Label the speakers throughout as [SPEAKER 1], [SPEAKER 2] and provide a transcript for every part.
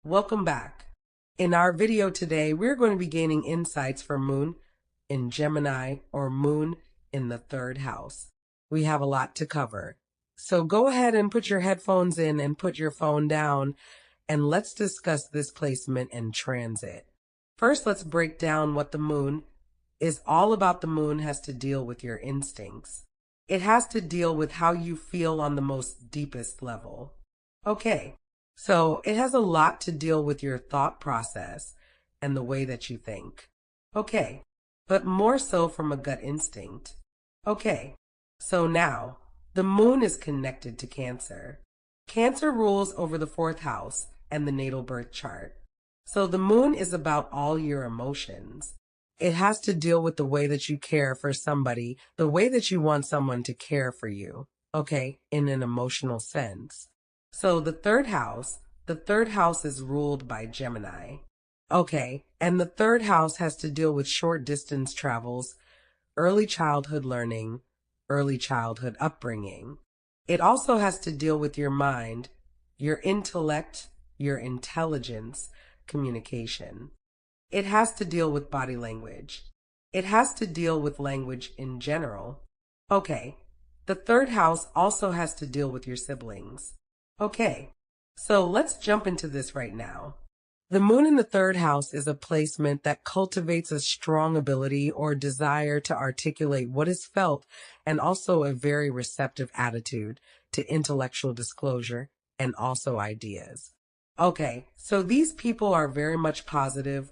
[SPEAKER 1] Welcome back. In our video today, we're going to be gaining insights for Moon in Gemini or Moon in the third house. We have a lot to cover. So go ahead and put your headphones in and put your phone down, and let's discuss this placement and transit. First, let's break down what the Moon is all about. The Moon has to deal with your instincts. It has to deal with how you feel on the most deepest level. Okay, so it has a lot to deal with your thought process and the way that you think. Okay, but more so from a gut instinct. Okay, so now the Moon is connected to Cancer. Cancer rules over the fourth house and the natal birth chart. So the Moon is about all your emotions. It has to deal with the way that you care for somebody, the way that you want someone to care for you, okay, in an emotional sense. So the third house is ruled by Gemini. Okay, and the third house has to deal with short distance travels, early childhood learning, early childhood upbringing. It also has to deal with your mind, your intellect, your intelligence, communication. It has to deal with body language. It has to deal with language in general. Okay, the third house also has to deal with your siblings. Okay, so let's jump into this right now. The Moon in the third house is a placement that cultivates a strong ability or desire to articulate what is felt, and also a very receptive attitude to intellectual disclosure and also ideas. Okay, so these people are very much positive,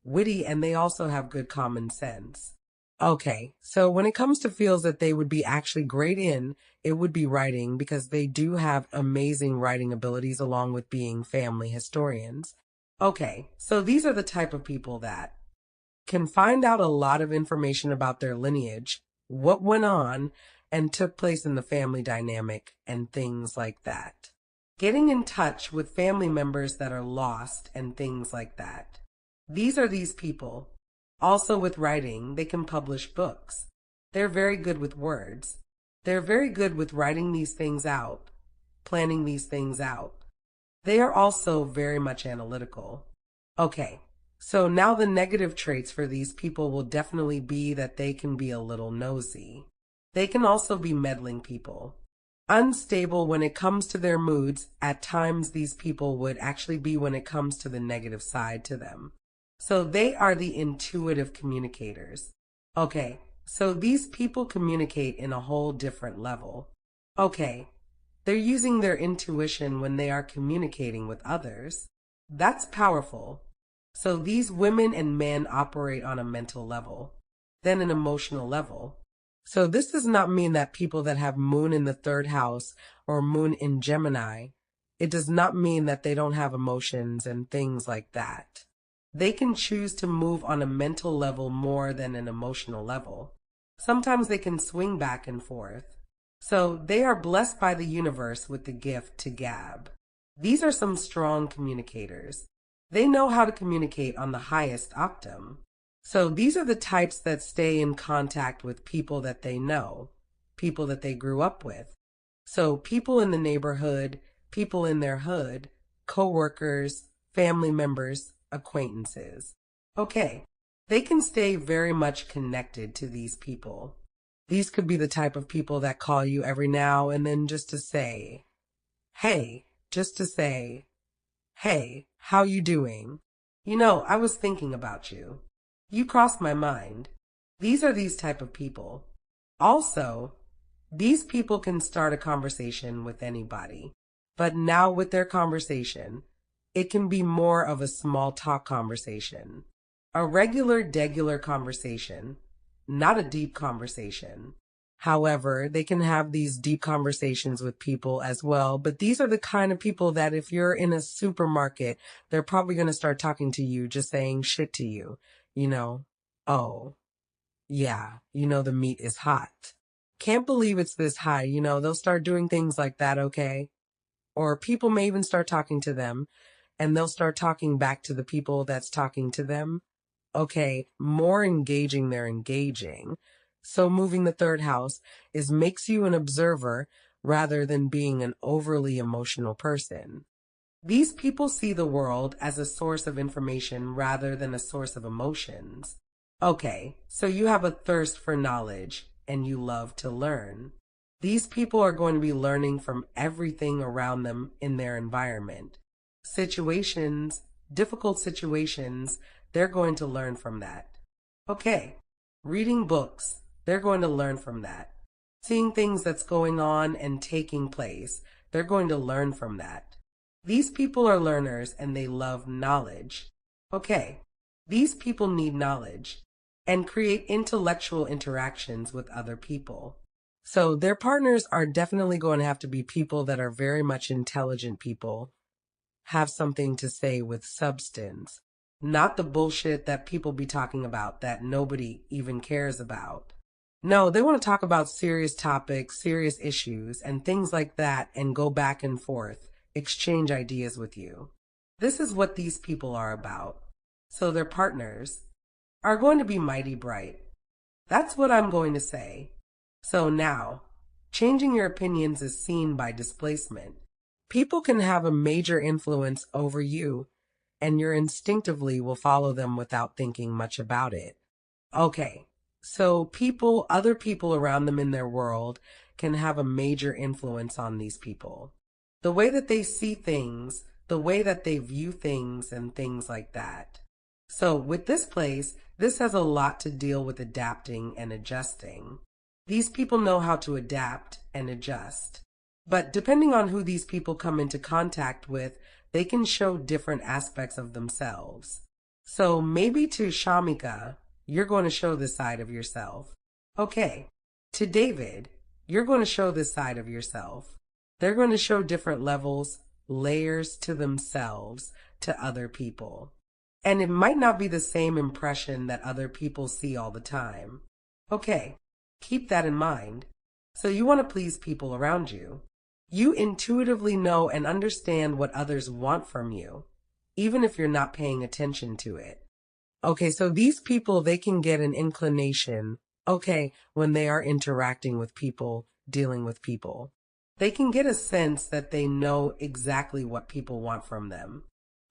[SPEAKER 1] witty, and they also have good common sense. Okay, so when it comes to fields that they would be actually great in, it would be writing, because they do have amazing writing abilities along with being family historians. Okay, so these are the type of people that can find out a lot of information about their lineage, what went on and took place in the family dynamic, and things like that. Getting in touch with family members that are lost and things like that. These are these people. Also with writing, they can publish books. They're very good with words. They're very good with writing these things out, planning these things out. They are also very much analytical. Okay, so now the negative traits for these people will definitely be that they can be a little nosy. They can also be meddling people. Unstable when it comes to their moods. At times these people would actually be when it comes to the negative side to them. So they are the intuitive communicators. Okay, so these people communicate in a whole different level. Okay, they're using their intuition when they are communicating with others. That's powerful. So these women and men operate on a mental level, then an emotional level. So this does not mean that people that have Moon in the third house or Moon in Gemini, it does not mean that they don't have emotions and things like that. They can choose to move on a mental level more than an emotional level. Sometimes they can swing back and forth. So they are blessed by the universe with the gift to gab. These are some strong communicators. They know how to communicate on the highest octave. So these are the types that stay in contact with people that they know, people that they grew up with. So people in the neighborhood, people in their hood, co-workers, family members, acquaintances. Okay, they can stay very much connected to these people. These could be the type of people that call you every now and then just to say, hey, just to say, hey, how you doing? You know, I was thinking about you. You crossed my mind. These are these type of people. Also, these people can start a conversation with anybody. But now with their conversation, it can be more of a small talk conversation. A regular, degular conversation, not a deep conversation. However, they can have these deep conversations with people as well, but these are the kind of people that if you're in a supermarket, they're probably going to start talking to you, just saying shit to you. Oh, yeah, the meat is hot. Can't believe it's this high, they'll start doing things like that, okay? Or people may even start talking to them, and they'll start talking back to the people that's talking to them. Okay, more engaging, they're engaging. So moving the third house makes you an observer rather than being an overly emotional person. These people see the world as a source of information rather than a source of emotions. Okay, so you have a thirst for knowledge and you love to learn. These people are going to be learning from everything around them in their environment. Situations, difficult situations, they're going to learn from that. Okay, reading books, they're going to learn from that. Seeing things that's going on and taking place, they're going to learn from that. These people are learners and they love knowledge. Okay, these people need knowledge and create intellectual interactions with other people. So their partners are definitely going to have to be people that are very much intelligent people, have something to say with substance, not the bullshit that people be talking about that nobody even cares about. No, they want to talk about serious topics, serious issues, and things like that and go back and forth, exchange ideas with you. This is what these people are about. So their partners are going to be mighty bright. That's what I'm going to say. So now, changing your opinions is seen by displacement. People can have a major influence over you, and you instinctively will follow them without thinking much about it. Okay, so other people around them in their world can have a major influence on these people. The way that they see things, the way that they view things, and things like that. So with this place, this has a lot to deal with adapting and adjusting. These people know how to adapt and adjust. But depending on who these people come into contact with, they can show different aspects of themselves. So maybe to Shamika, you're going to show this side of yourself. Okay, to David, you're going to show this side of yourself. They're going to show different levels, layers to themselves, to other people. And it might not be the same impression that other people see all the time. Okay, keep that in mind. So you want to please people around you. You intuitively know and understand what others want from you, even if you're not paying attention to it. Okay, so these people, they can get an inclination, okay, when they are interacting with people, dealing with people. They can get a sense that they know exactly what people want from them.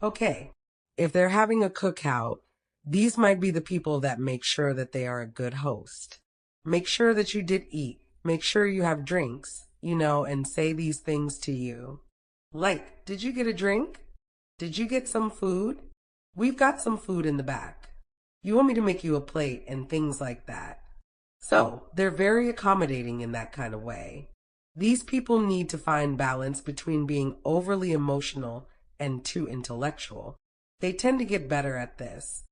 [SPEAKER 1] Okay, if they're having a cookout, these might be the people that make sure that they are a good host. Make sure that you did eat. Make sure you have drinks, and say these things to you. Like, did you get a drink? Did you get some food? We've got some food in the back. You want me to make you a plate and things like that. So, they're very accommodating in that kind of way. These people need to find balance between being overly emotional and too intellectual. They tend to get better at this.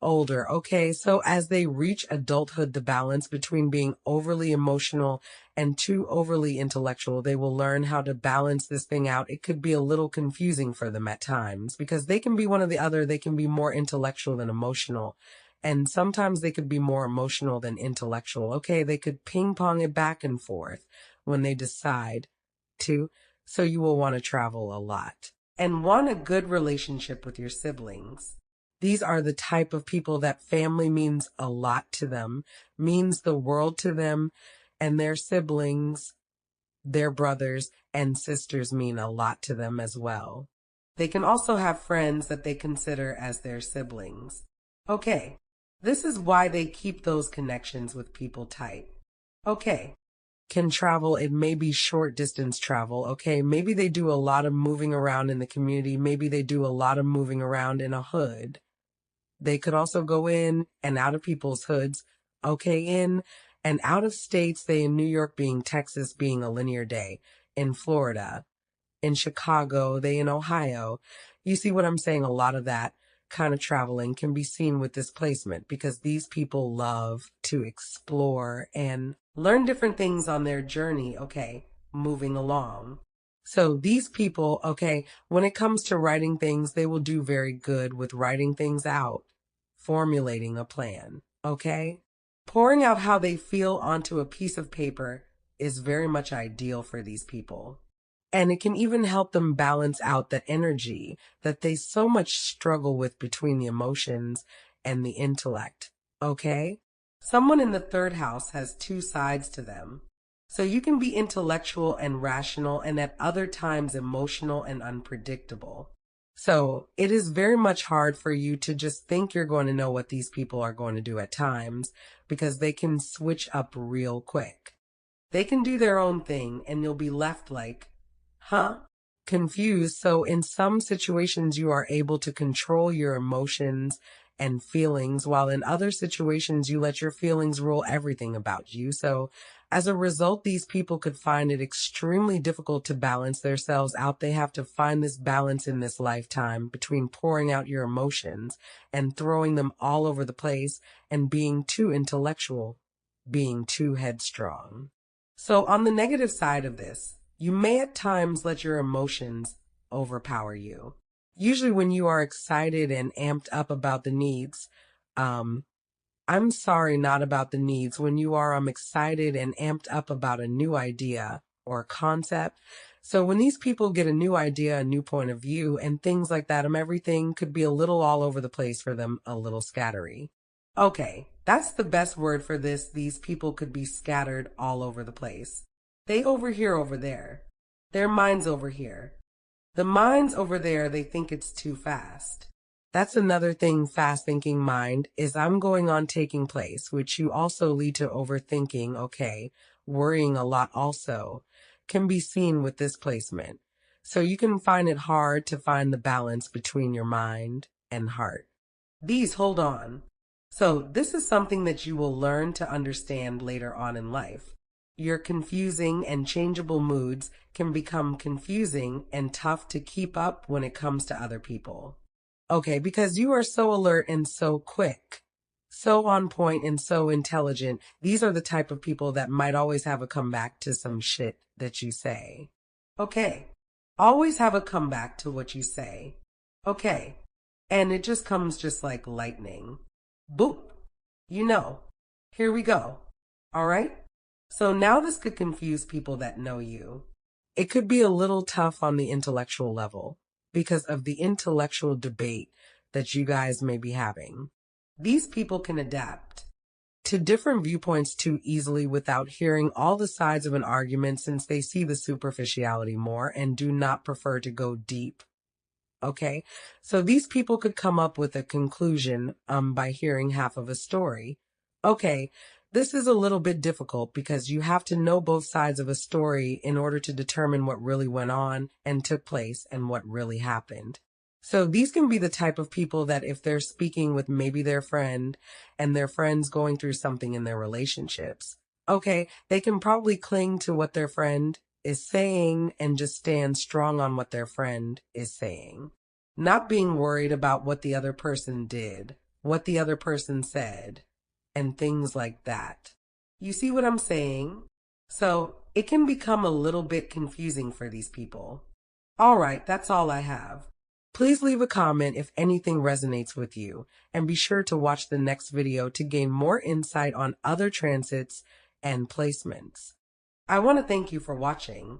[SPEAKER 1] Older, okay, so as they reach adulthood, the balance between being overly emotional and too overly intellectual, they will learn how to balance this thing out. It could be a little confusing for them at times because they can be one or the other. They can be more intellectual than emotional. And sometimes they could be more emotional than intellectual. Okay, they could ping pong it back and forth when they decide to. So you will want to travel a lot and want a good relationship with your siblings. These are the type of people that family means a lot to them, means the world to them, and their siblings, their brothers and sisters mean a lot to them as well. They can also have friends that they consider as their siblings. Okay, this is why they keep those connections with people tight. Okay, can travel, it may be short distance travel. Okay, maybe they do a lot of moving around in the community. Maybe they do a lot of moving around in a hood. They could also go in and out of people's hoods. Okay, in and out of states, they in New York being Texas being a linear day, in Florida, in Chicago, they in Ohio. You see what I'm saying? A lot of that kind of traveling can be seen with displacement because these people love to explore and learn different things on their journey, okay, moving along. So these people, okay, when it comes to writing things, they will do very good with writing things out, formulating a plan, okay? Pouring out how they feel onto a piece of paper is very much ideal for these people. And it can even help them balance out that energy that they so much struggle with between the emotions and the intellect, okay? Someone in the third house has two sides to them. So you can be intellectual and rational and at other times emotional and unpredictable. So it is very much hard for you to just think you're going to know what these people are going to do at times because they can switch up real quick. They can do their own thing and you'll be left like, huh? Confused. So in some situations, you are able to control your emotions and feelings, while in other situations, you let your feelings rule everything about you. So as a result, these people could find it extremely difficult to balance themselves out. They have to find this balance in this lifetime between pouring out your emotions and throwing them all over the place and being too intellectual, being too headstrong. So on the negative side of this, you may at times let your emotions overpower you. Usually when you are excited and amped up about the needs, I'm sorry, not about the needs. When you are excited and amped up about a new idea or concept. So when these people get a new idea, a new point of view, and things like that, everything could be a little all over the place for them, a little scattery. Okay, that's the best word for this. These people could be scattered all over the place. They over here, over there. Their minds over here. The minds over there, they think it's too fast. That's another thing, fast thinking mind, is I'm going on taking place, which you also lead to overthinking, okay, worrying a lot also, can be seen with this placement. So you can find it hard to find the balance between your mind and heart. These hold on. So this is something that you will learn to understand later on in life. Your confusing and changeable moods can become confusing and tough to keep up when it comes to other people. Okay, because you are so alert and so quick, so on point and so intelligent. These are the type of people that might always have a comeback to some shit that you say. Okay, always have a comeback to what you say. Okay, and it just comes just like lightning. Boop. You know, here we go. All right? So now this could confuse people that know you. It could be a little tough on the intellectual level because of the intellectual debate that you guys may be having. These people can adapt to different viewpoints too easily without hearing all the sides of an argument since they see the superficiality more and do not prefer to go deep. Okay, so these people could come up with a conclusion by hearing half of a story. Okay, this is a little bit difficult because you have to know both sides of a story in order to determine what really went on and took place and what really happened. So these can be the type of people that if they're speaking with maybe their friend and their friend's going through something in their relationships, okay, they can probably cling to what their friend is saying and just stand strong on what their friend is saying. Not being worried about what the other person did, what the other person said, and things like that. You see what I'm saying? So it can become a little bit confusing for these people. All right, that's all I have. Please leave a comment if anything resonates with you, and be sure to watch the next video to gain more insight on other transits and placements. I want to thank you for watching.